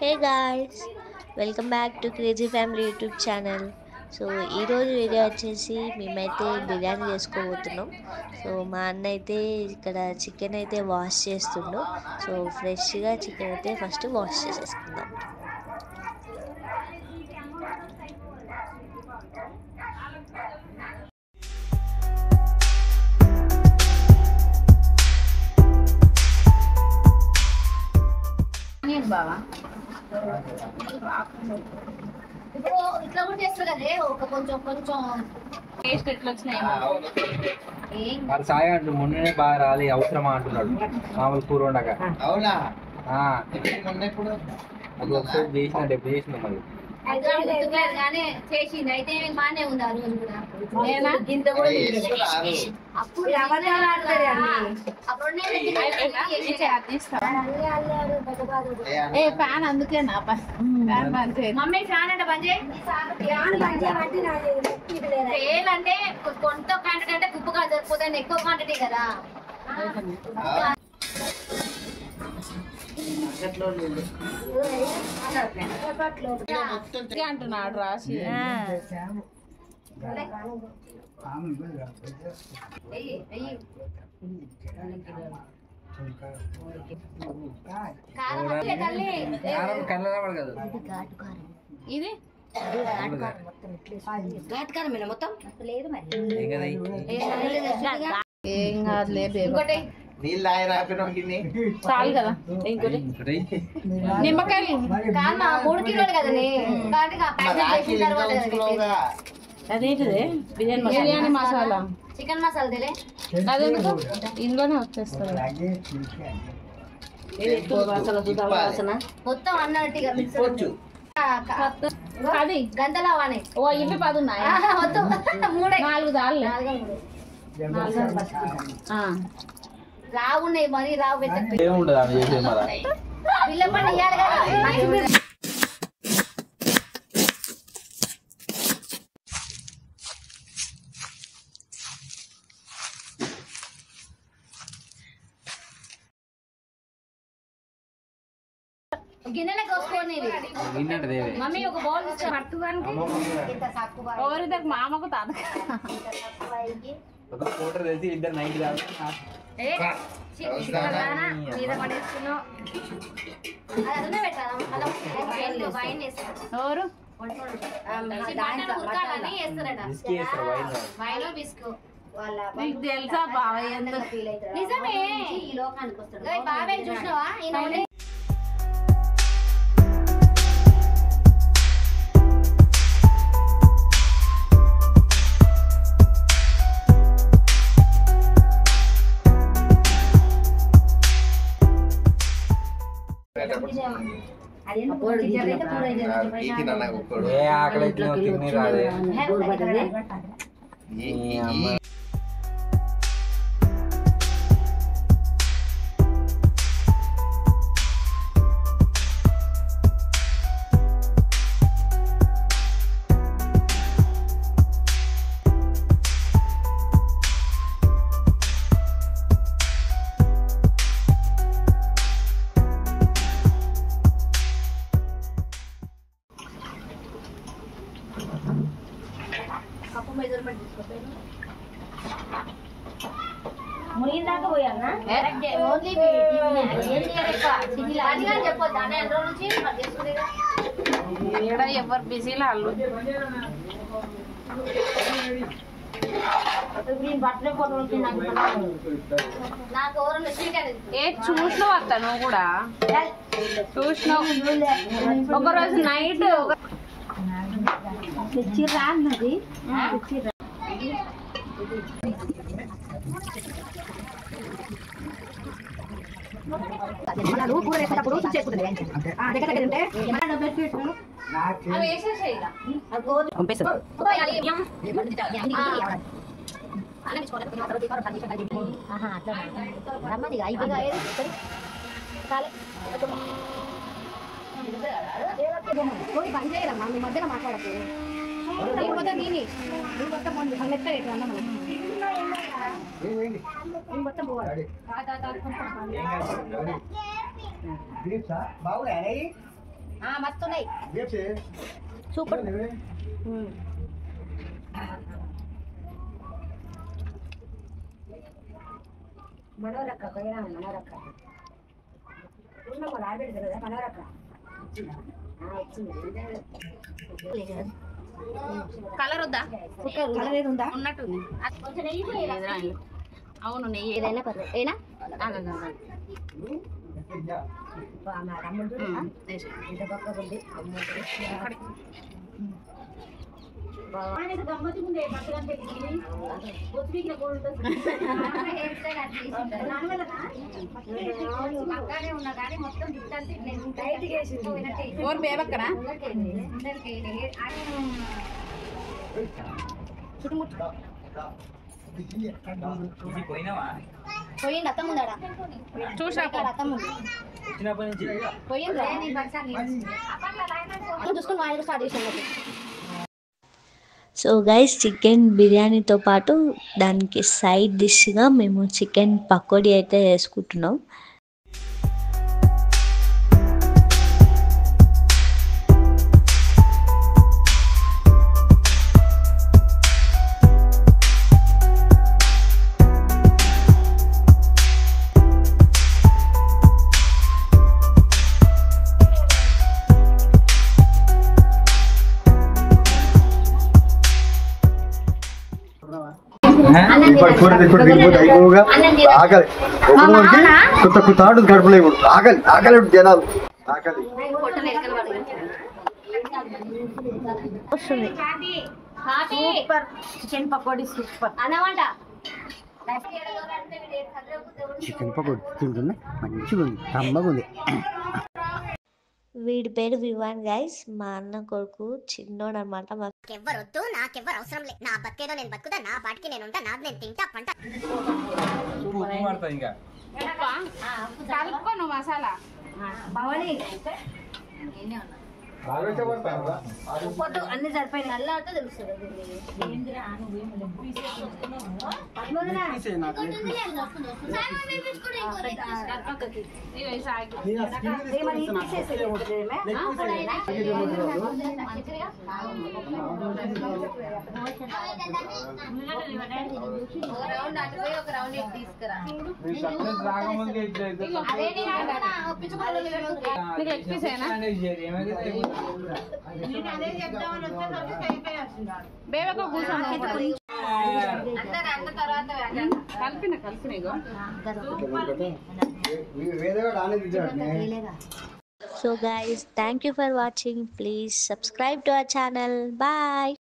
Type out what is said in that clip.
Hey guys, welcome back to crazy family YouTube channel. So ఈరోజు video వచ్చేసి మేమైతే బిర్యానీ చేసుకోబోతున్నాం. సో మా అన్న అయితే ఇక్కడ చికెన్ అయితే వాష్ చేస్తుండు. సో ఫ్రెష్గా చికెన్ అయితే ఫస్ట్ వాష్ చేసేసుకుందాం. బావా ఇప్పుడు ఇట్లా కూడా చేస్తారు కదే ఒక కొంచెం కొంచెం టేస్ట్ ఎట్లా వచ్చినాయి మరి సాయి అంటు మొన్ననే బాగా రాలి అవసరమా అంటున్నాడు మామూలు కూర ఉండగా. అవునా ఇప్పుడు అది ఒకసారి చేసిన డెబ్బు చేసిన మరి అయితే గుర్తుకులేదు కానీ చేసింది అయితే బాగానే ఉంది ఆ రోజు కూడా అప్పుడు ఫ్యాన్ అందుకే నా మమ్మీ ఫ్యాన్ అంటే బంద్ చేయాలంటే కొంత క్వాంటిటీ అంటే ఉప్పుగా సరిపోతుంది ఎక్కువ క్వాంటిటీ కదా అంటున్నాడు రాసి కళ్ళ కదా ఇది మొత్తం లేదు మరి ఏం కాదులే ఇంకోటి నీళ్ళు ఆయన చాలు కదా ఇంకోటి నిమ్మకాయలు కాదు 3 కిలోలు కదండి చేసిన తర్వాత అదేంటిది బిర్యానీ మసాలా చికెన్ మసాలా తెలే అదెందుకు ఇందులోనే వచ్చేస్తుంది మొత్తం అన్నట్టుగా మిక్స్ అది గంటలా వానే ఓ ఇవి 10 ఉన్నాయా మొత్తం 3 4 దాళ్ళు రావు ఉన్నాయి మరి రావు పెట్టండి ఏముండదు ఆమె చేసేది మరి బిల్ల పని ఇయ్యాలి కదా గిన్నెలో కోసుకొని విన్నట్టు దేవే మమ్మీ ఒక బౌల్ పట్టుకోనికి ఎవరిద్దరికి మామకు తాత ఒక ఫోటో తెలిసి ఇద్దరు నైట్ కాదు మీద పడేస్తున్నావు అది అదనే పెట్టాలి అలా వైన్ వేస్తారు ఎవరు ఉరకాలని వేస్తారట బిస్కీ వేస్తారు వైన్ వైన్ బిస్కు నీకు తెలుసా బావ ఎందుకు నిజమే ఈ లోకానికి వస్తాడు బాబాయ్ చూసినావా ఈయన ఏ ఆకలి అయితే తిని రాదే ఈ అమ్మ మునిగిందాకా పోయానా చెప్పొద్దు అనే నుంచి ఇక్కడ ఎవరు బిజీలో అల్లు నాకు ఎవరన్నా స్వీట్ ఏ చూసినావు అత్త నువ్వు కూడా చూసినావు ఒకరోజు నైట్ తెచ్చిర్రా అన్నది కూర వేసేటప్పుడు స్విచ్ చేసుకుంటుంది దగ్గర దగ్గర ఉంటే అవి వేసేసాయి పని చేయరమ్మా మీ మధ్యలో మాట్లాడకు మొత్తం దీని మొత్తం మెత్త అన్న మనం మొత్తం పోవాలి బాగున్నాయి మస్తున్నాయి సూపర్. మనోరక్క పోయినా మనోరక్క రాబెడతారు కదా మనోరక్క కలర్ వద్దా? కలర్ ఏది ఉందా ఉన్నట్టుంది. అవును నెయ్యి ఏదైనా పర్లేదు ఏనా ఇంత పక్కకు ఉంది ఓర్ బేబక్కనా పోయింది అత్త ముందాడా చూసా అత్త ముందు పోయింది చూసుకుని మా స్టార్ట్ చేసాను. సో గైస్ చికెన్ బిర్యానీతో పాటు దానికి సైడ్ డిష్గా మేము చికెన్ పకోడీ అయితే వేసుకుంటున్నాం. ఆకలి కొత్త కొత్త ఆడు గడపలే ఇప్పుడు ఆకలి ఆకలి జనాలు ఆకలి సూపర్ చికెన్ పకోడీ సూపర్ అన్నమాట. చికెన్ పకోడీ తింటున్నా మంచిగా ఉంది కమ్మగా ఉంది. వీడి పేరు వివాన్ గైస్, మా అన్న కొడుకు చిన్నోడు అనమాట. నాకెవ్వరొద్దు నాకెవ్వరు అవసరం లేదు. నా బతికేదో నేను బతుకుతా, నా పాటికి నేను ఉంటా, నాది నేను తింటా పంట. కలుపుకోను మసాలా భవని పొద్దు అన్ని సరిపోయినాయి. నల్ల అంటే తెలుస్తుంది బేబక్క కూర్చోండి కలిపిన So guys, thank you for watching. Please subscribe to our channel. Bye.